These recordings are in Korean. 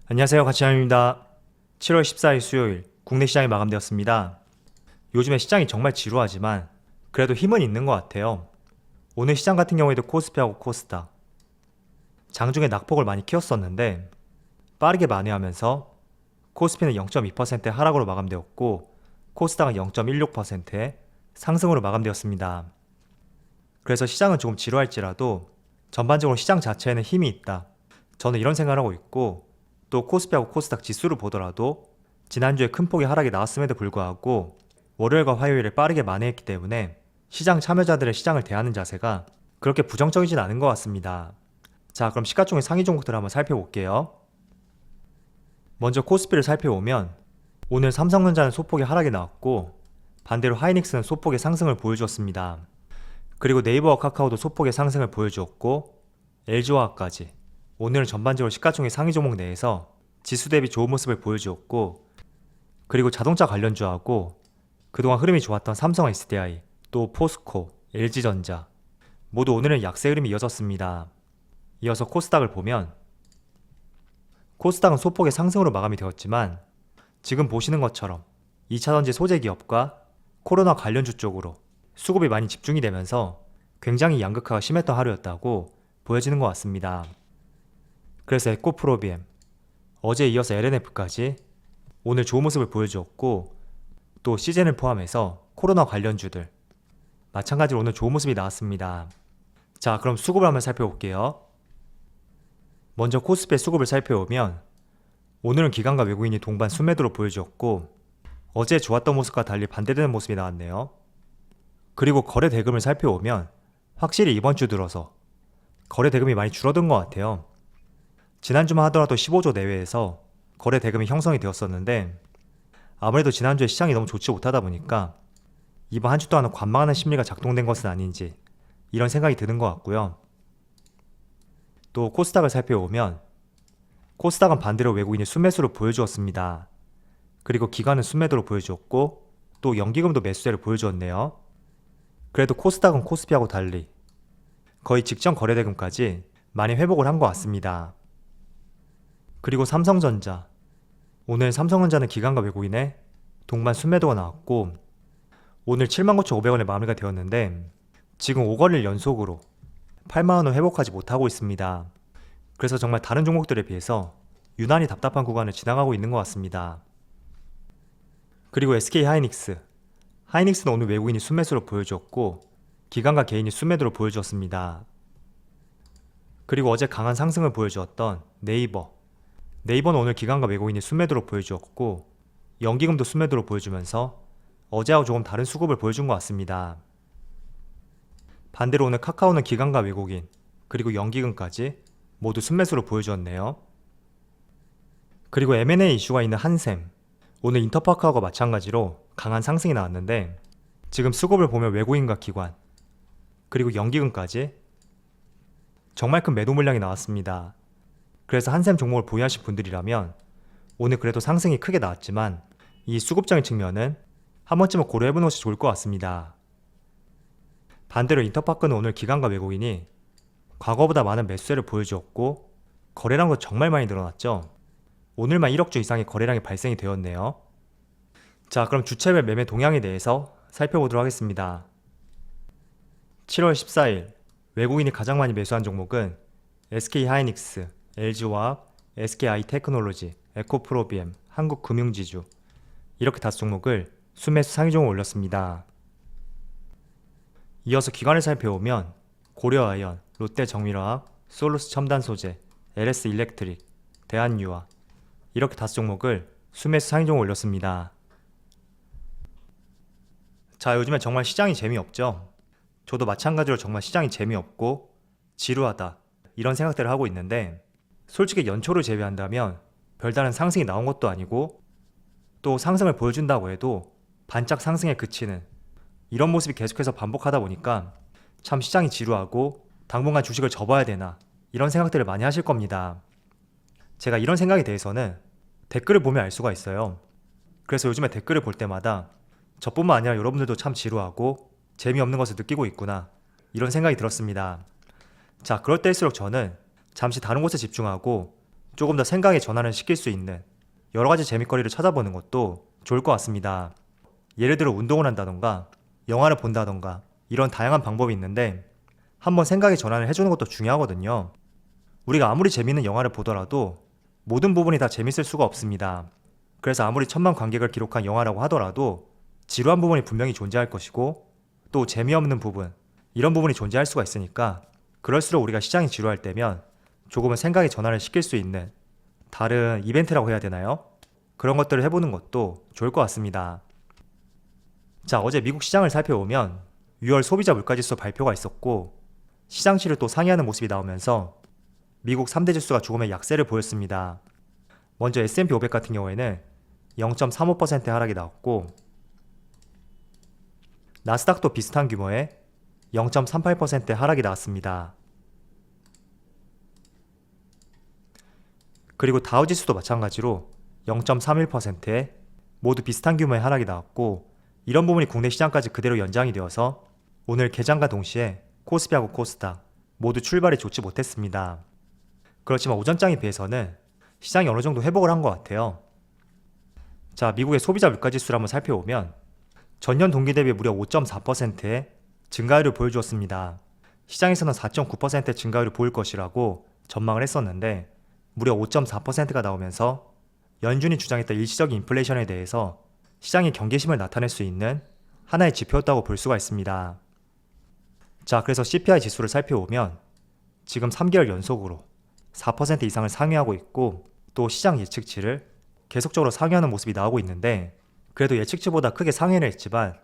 안녕하세요. 가치남입니다. 7월 14일 수요일 국내 시장이 마감되었습니다. 요즘에 시장이 정말 지루하지만 그래도 힘은 있는 것 같아요. 오늘 시장 같은 경우에도 코스피하고 코스닥 장중에 낙폭을 많이 키웠었는데 빠르게 만회하면서 코스피는 0.2% 하락으로 마감되었고 코스닥은 0.16%의 상승으로 마감되었습니다. 그래서 시장은 조금 지루할지라도 전반적으로 시장 자체에는 힘이 있다. 저는 이런 생각을 하고 있고, 또 코스피하고 코스닥 지수를 보더라도 지난주에 큰 폭의 하락이 나왔음에도 불구하고 월요일과 화요일에 빠르게 만회했기 때문에 시장 참여자들의 시장을 대하는 자세가 그렇게 부정적이진 않은 것 같습니다. 자, 그럼 시가총액 상위 종목들을 한번 살펴볼게요. 먼저 코스피를 살펴보면 오늘 삼성전자는 소폭의 하락이 나왔고 반대로 하이닉스는 소폭의 상승을 보여주었습니다. 그리고 네이버와 카카오도 소폭의 상승을 보여주었고 LG화학까지 오늘은 전반적으로 시가총액 상위 종목 내에서 지수 대비 좋은 모습을 보여주었고, 그리고 자동차 관련주하고 그동안 흐름이 좋았던 삼성 SDI, 또 포스코, LG전자 모두 오늘은 약세 흐름이 이어졌습니다. 이어서 코스닥을 보면 코스닥은 소폭의 상승으로 마감이 되었지만 지금 보시는 것처럼 2차전지 소재 기업과 코로나 관련주 쪽으로 수급이 많이 집중이 되면서 굉장히 양극화가 심했던 하루였다고 보여지는 것 같습니다. 그래서 에코프로비엠, 어제 이어서 LNF까지 오늘 좋은 모습을 보여주었고, 또 시젠을 포함해서 코로나 관련주들 마찬가지로 오늘 좋은 모습이 나왔습니다. 자, 그럼 수급을 한번 살펴볼게요. 먼저 코스피의 수급을 살펴보면 오늘은 기관과 외국인이 동반 순매도로 보여주었고 어제 좋았던 모습과 달리 반대되는 모습이 나왔네요. 그리고 거래 대금을 살펴보면 확실히 이번 주 들어서 거래 대금이 많이 줄어든 것 같아요. 지난주만 하더라도 15조 내외에서 거래 대금이 형성이 되었었는데 아무래도 지난주에 시장이 너무 좋지 못하다 보니까 이번 한 주 동안은 관망하는 심리가 작동된 것은 아닌지 이런 생각이 드는 것 같고요. 또 코스닥을 살펴보면 코스닥은 반대로 외국인이 순매수를 보여주었습니다. 그리고 기관은 순매도로 보여주었고 또 연기금도 매수세를 보여주었네요. 그래도 코스닥은 코스피하고 달리 거의 직전 거래 대금까지 많이 회복을 한 것 같습니다. 그리고 삼성전자, 오늘 삼성전자는 기관과 외국인의 동반 순매도가 나왔고 오늘 79,500원에 마무리가 되었는데 지금 5거래일 연속으로 8만원을 회복하지 못하고 있습니다. 그래서 정말 다른 종목들에 비해서 유난히 답답한 구간을 지나가고 있는 것 같습니다. 그리고 SK 하이닉스는 오늘 외국인이 순매수로 보여주었고 기관과 개인이 순매도로 보여주었습니다. 그리고 어제 강한 상승을 보여주었던 네이버는 오늘 기관과 외국인이 순매도로 보여주었고 연기금도 순매도로 보여주면서 어제하고 조금 다른 수급을 보여준 것 같습니다. 반대로 오늘 카카오는 기관과 외국인 그리고 연기금까지 모두 순매수로 보여주었네요. 그리고 M&A 이슈가 있는 한샘, 오늘 인터파크하고 마찬가지로 강한 상승이 나왔는데 지금 수급을 보면 외국인과 기관 그리고 연기금까지 정말 큰 매도 물량이 나왔습니다. 그래서 한샘 종목을 보유하신 분들이라면 오늘 그래도 상승이 크게 나왔지만 이 수급적인 측면은 한 번쯤은 고려해보는 것이 좋을 것 같습니다. 반대로 인터파크는 오늘 기관과 외국인이 과거보다 많은 매수세를 보여주었고 거래량도 정말 많이 늘어났죠. 오늘만 1억 주 이상의 거래량이 발생이 되었네요. 자, 그럼 주체별 매매 동향에 대해서 살펴보도록 하겠습니다. 7월 14일 외국인이 가장 많이 매수한 종목은 SK하이닉스, LG화학, SKI테크놀로지, 에코프로비엠, 한국금융지주 이렇게 5종목을 순매수 상위 종목 올렸습니다. 이어서 기관을 살펴보면 고려아연, 롯데정밀화학, 솔루스 첨단소재, LS일렉트릭, 대한유화 이렇게 5종목을 순매수 상위 종목 올렸습니다. 자, 요즘에 정말 시장이 재미없죠? 저도 마찬가지로 정말 시장이 재미없고 지루하다 이런 생각들을 하고 있는데 솔직히 연초를 제외한다면 별다른 상승이 나온 것도 아니고 또 상승을 보여준다고 해도 반짝 상승에 그치는 이런 모습이 계속해서 반복하다 보니까 참 시장이 지루하고 당분간 주식을 접어야 되나 이런 생각들을 많이 하실 겁니다. 제가 이런 생각에 대해서는 댓글을 보면 알 수가 있어요. 그래서 요즘에 댓글을 볼 때마다 저뿐만 아니라 여러분들도 참 지루하고 재미없는 것을 느끼고 있구나 이런 생각이 들었습니다. 자, 그럴 때일수록 저는 잠시 다른 곳에 집중하고 조금 더 생각의 전환을 시킬 수 있는 여러 가지 재미거리를 찾아보는 것도 좋을 것 같습니다. 예를 들어 운동을 한다던가 영화를 본다던가 이런 다양한 방법이 있는데 한번 생각의 전환을 해주는 것도 중요하거든요. 우리가 아무리 재미있는 영화를 보더라도 모든 부분이 다 재밌을 수가 없습니다. 그래서 아무리 1,000만 관객을 기록한 영화라고 하더라도 지루한 부분이 분명히 존재할 것이고 또 재미없는 부분, 이런 부분이 존재할 수가 있으니까 그럴수록 우리가 시장이 지루할 때면 조금은 생각의 전환을 시킬 수 있는 다른 이벤트라고 해야 되나요? 그런 것들을 해보는 것도 좋을 것 같습니다. 자, 어제 미국 시장을 살펴보면 6월 소비자 물가지수 발표가 있었고 시장치를 또 상회하는 모습이 나오면서 미국 3대 지수가 조금의 약세를 보였습니다. 먼저 S&P 500 같은 경우에는 0.35% 하락이 나왔고 나스닥도 비슷한 규모의 0.38% 하락이 나왔습니다. 그리고 다우지수도 마찬가지로 0.31%의 모두 비슷한 규모의 하락이 나왔고 이런 부분이 국내 시장까지 그대로 연장이 되어서 오늘 개장과 동시에 코스피하고 코스닥 모두 출발이 좋지 못했습니다. 그렇지만 오전장에 비해서는 시장이 어느 정도 회복을 한 것 같아요. 자, 미국의 소비자 물가지수를 한번 살펴보면 전년 동기 대비 무려 5.4%의 증가율을 보여주었습니다. 시장에서는 4.9% 증가율을 보일 것이라고 전망을 했었는데 무려 5.4%가 나오면서 연준이 주장했던 일시적인 인플레이션에 대해서 시장의 경계심을 나타낼 수 있는 하나의 지표였다고 볼 수가 있습니다. 자, 그래서 CPI 지수를 살펴보면 지금 3개월 연속으로 4% 이상을 상회하고 있고 또 시장 예측치를 계속적으로 상회하는 모습이 나오고 있는데 그래도 예측치보다 크게 상회를 했지만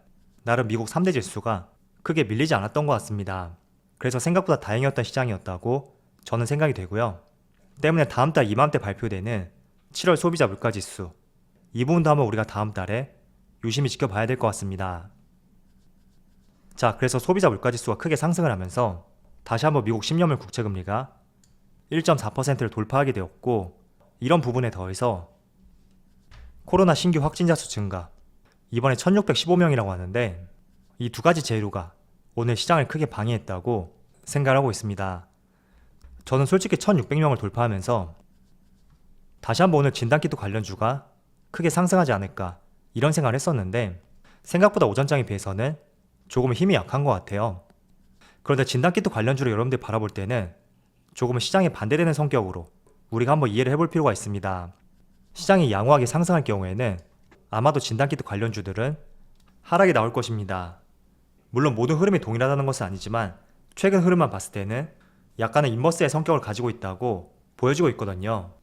나름 미국 3대 지수가 크게 밀리지 않았던 것 같습니다. 그래서 생각보다 다행이었던 시장이었다고 저는 생각이 되고요. 때문에 다음 달 이맘때 발표되는 7월 소비자 물가지수 이 부분도 한번 우리가 다음 달에 유심히 지켜봐야 될 것 같습니다. 자, 그래서 소비자 물가지수가 크게 상승을 하면서 다시 한번 미국 10년물 국채금리가 1.4%를 돌파하게 되었고 이런 부분에 더해서 코로나 신규 확진자 수 증가 이번에 1615명이라고 하는데 이 두 가지 재료가 오늘 시장을 크게 방해했다고 생각하고 있습니다. 저는 솔직히 1600명을 돌파하면서 다시 한번 오늘 진단키트 관련주가 크게 상승하지 않을까 이런 생각을 했었는데 생각보다 오전장에 비해서는 조금 힘이 약한 것 같아요. 그런데 진단키트 관련주를 여러분들이 바라볼 때는 조금은 시장에 반대되는 성격으로 우리가 한번 이해를 해볼 필요가 있습니다. 시장이 양호하게 상승할 경우에는 아마도 진단키트 관련주들은 하락이 나올 것입니다. 물론 모든 흐름이 동일하다는 것은 아니지만 최근 흐름만 봤을 때는 약간의 인버스의 성격을 가지고 있다고 보여지고 있거든요.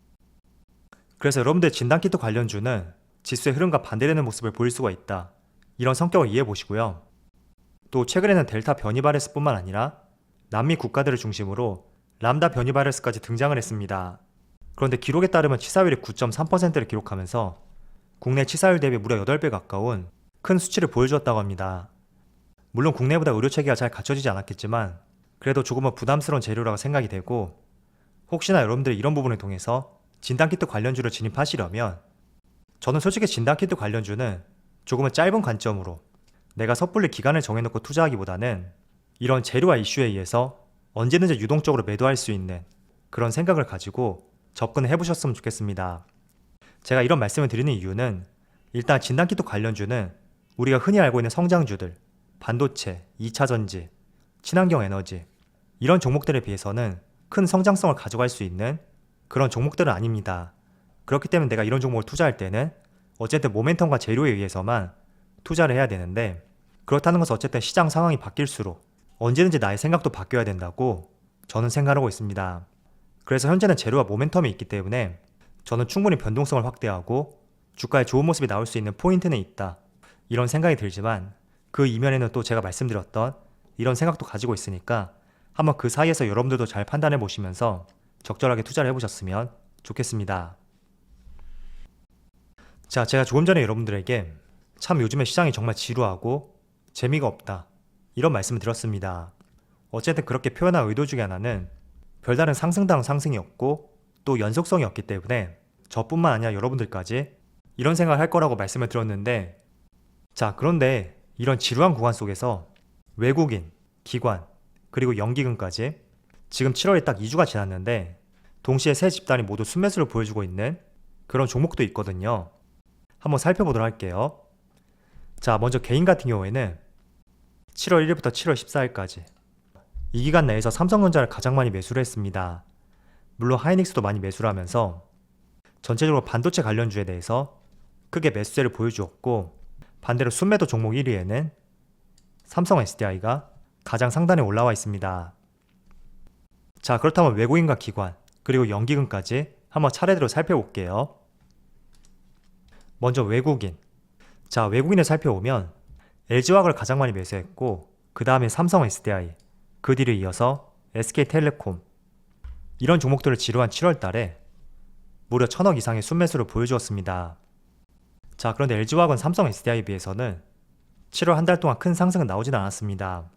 그래서 여러분들 진단키트 관련주는 지수의 흐름과 반대되는 모습을 보일 수가 있다. 이런 성격을 이해해 보시고요. 또 최근에는 델타 변이 바이러스뿐만 아니라 남미 국가들을 중심으로 람다 변이 바이러스까지 등장을 했습니다. 그런데 기록에 따르면 치사율이 9.3%를 기록하면서 국내 치사율 대비 무려 8배 가까운 큰 수치를 보여주었다고 합니다. 물론 국내보다 의료체계가 잘 갖춰지지 않았겠지만 그래도 조금은 부담스러운 재료라고 생각이 되고 혹시나 여러분들이 이런 부분을 통해서 진단키트 관련주를 진입하시려면 저는 솔직히 진단키트 관련주는 조금은 짧은 관점으로 내가 섣불리 기간을 정해놓고 투자하기보다는 이런 재료와 이슈에 의해서 언제든지 유동적으로 매도할 수 있는 그런 생각을 가지고 접근을 해보셨으면 좋겠습니다. 제가 이런 말씀을 드리는 이유는 일단 진단키트 관련주는 우리가 흔히 알고 있는 성장주들, 반도체, 2차전지, 친환경 에너지 이런 종목들에 비해서는 큰 성장성을 가져갈 수 있는 그런 종목들은 아닙니다. 그렇기 때문에 내가 이런 종목을 투자할 때는 어쨌든 모멘텀과 재료에 의해서만 투자를 해야 되는데 그렇다는 것은 어쨌든 시장 상황이 바뀔수록 언제든지 나의 생각도 바뀌어야 된다고 저는 생각하고 있습니다. 그래서 현재는 재료와 모멘텀이 있기 때문에 저는 충분히 변동성을 확대하고 주가에 좋은 모습이 나올 수 있는 포인트는 있다. 이런 생각이 들지만 그 이면에는 또 제가 말씀드렸던 이런 생각도 가지고 있으니까 한번 그 사이에서 여러분들도 잘 판단해 보시면서 적절하게 투자를 해보셨으면 좋겠습니다. 자, 제가 조금 전에 여러분들에게 참 요즘에 시장이 정말 지루하고 재미가 없다 이런 말씀을 드렸습니다. 어쨌든 그렇게 표현한 의도 중에 하나는 별다른 상승다운 상승이었고 또 연속성이 없기 때문에 저뿐만 아니라 여러분들까지 이런 생각을 할 거라고 말씀을 드렸는데 자, 그런데 이런 지루한 구간 속에서 외국인, 기관, 그리고 연기금까지 지금 7월에 딱 2주가 지났는데 동시에 세 집단이 모두 순매수를 보여주고 있는 그런 종목도 있거든요. 한번 살펴보도록 할게요. 자, 먼저 개인 같은 경우에는 7월 1일부터 7월 14일까지 이 기간 내에서 삼성전자를 가장 많이 매수를 했습니다. 물론 하이닉스도 많이 매수를 하면서 전체적으로 반도체 관련주에 대해서 크게 매수세를 보여주었고, 반대로 순매도 종목 1위에는 삼성 SDI가 가장 상단에 올라와 있습니다. 자, 그렇다면 외국인과 기관 그리고 연기금까지 한번 차례대로 살펴볼게요. 먼저 외국인. 자, 외국인을 살펴보면 LG화학을 가장 많이 매수했고, 그 다음에 삼성 SDI, 그 뒤를 이어서 SK텔레콤, 이런 종목들을 지루한 7월 달에 무려 1000억 이상의 순매수를 보여주었습니다. 자, 그런데 LG화학은 삼성 SDI에 비해서는 7월 한 달 동안 큰 상승은 나오진 않았습니다.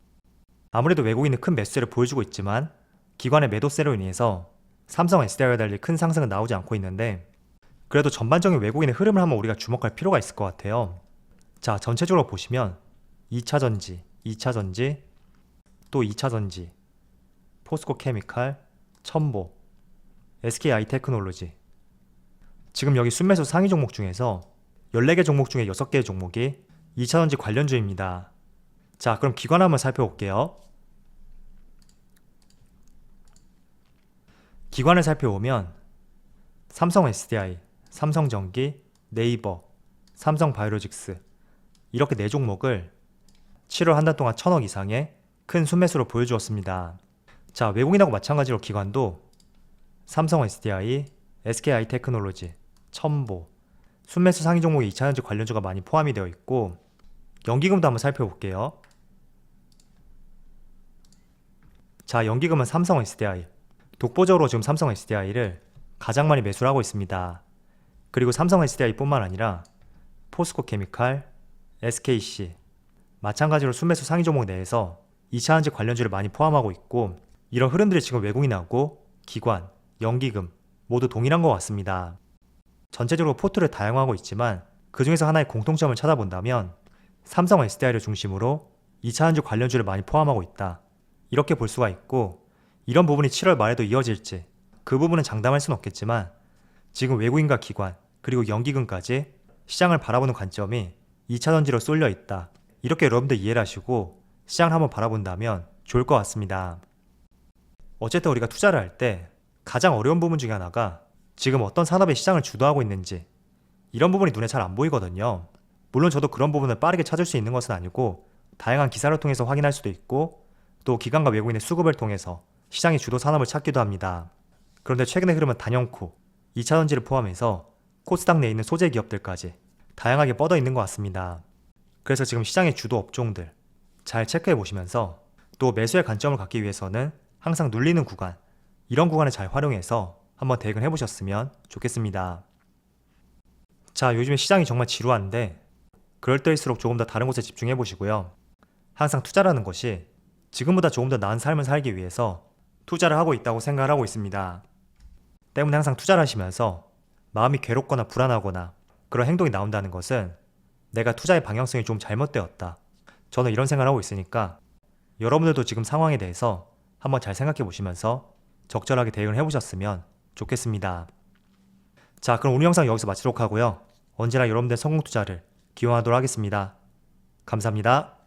아무래도 외국인은 큰 매수세를 보여주고 있지만 기관의 매도세로 인해서 삼성 SDI와 달리 큰 상승은 나오지 않고 있는데, 그래도 전반적인 외국인의 흐름을 한번 우리가 주목할 필요가 있을 것 같아요. 자, 전체적으로 보시면 2차전지, 2차전지, 또 2차전지, 포스코케미칼, 첨보, SKI테크놀로지, 지금 여기 순매수 상위 종목 중에서 14개 종목 중에 6개의 종목이 2차전지 관련주입니다. 자, 그럼 기관 한번 살펴볼게요. 기관을 살펴보면 삼성 SDI, 삼성전기, 네이버, 삼성바이오로직스, 이렇게 4종목을 7월 한 달 동안 1000억 이상의 큰 순매수로 보여주었습니다. 자, 외국인하고 마찬가지로 기관도 삼성 SDI, SKI테크놀로지, 첨보, 순매수 상위 종목의 2차전지 관련주가 많이 포함이 되어 있고, 연기금도 한번 살펴볼게요. 자, 연기금은 삼성 SDI, 독보적으로 지금 삼성 SDI를 가장 많이 매수를 하고 있습니다. 그리고 삼성 SDI 뿐만 아니라 포스코케미칼, SKC, 마찬가지로 순매수 상위 종목 내에서 2차전지 관련주를 많이 포함하고 있고, 이런 흐름들이 지금 외국인하고 기관, 연기금 모두 동일한 것 같습니다. 전체적으로 포트를 다양화하고 있지만 그 중에서 하나의 공통점을 찾아본다면 삼성 SDI를 중심으로 2차전지 관련주를 많이 포함하고 있다, 이렇게 볼 수가 있고, 이런 부분이 7월 말에도 이어질지 그 부분은 장담할 수는 없겠지만 지금 외국인과 기관 그리고 연기금까지 시장을 바라보는 관점이 2차전지로 쏠려 있다, 이렇게 여러분들 이해를 하시고 시장을 한번 바라본다면 좋을 것 같습니다. 어쨌든 우리가 투자를 할 때 가장 어려운 부분 중에 하나가 지금 어떤 산업의 시장을 주도하고 있는지, 이런 부분이 눈에 잘 안 보이거든요. 물론 저도 그런 부분을 빠르게 찾을 수 있는 것은 아니고 다양한 기사를 통해서 확인할 수도 있고, 또 기관과 외국인의 수급을 통해서 시장의 주도 산업을 찾기도 합니다. 그런데 최근의 흐름은 단연코 2차전지를 포함해서 코스닥 내에 있는 소재 기업들까지 다양하게 뻗어 있는 것 같습니다. 그래서 지금 시장의 주도 업종들 잘 체크해 보시면서, 또 매수의 관점을 갖기 위해서는 항상 눌리는 구간, 이런 구간을 잘 활용해서 한번 대응을 해보셨으면 좋겠습니다. 자, 요즘에 시장이 정말 지루한데 그럴 때일수록 조금 더 다른 곳에 집중해 보시고요. 항상 투자라는 것이 지금보다 조금 더 나은 삶을 살기 위해서 투자를 하고 있다고 생각을 하고 있습니다. 때문에 항상 투자를 하시면서 마음이 괴롭거나 불안하거나 그런 행동이 나온다는 것은 내가 투자의 방향성이 좀 잘못되었다, 저는 이런 생각을 하고 있으니까 여러분들도 지금 상황에 대해서 한번 잘 생각해 보시면서 적절하게 대응을 해보셨으면 좋겠습니다. 자, 그럼 오늘 영상 여기서 마치도록 하고요. 언제나 여러분들의 성공 투자를 기원하도록 하겠습니다. 감사합니다.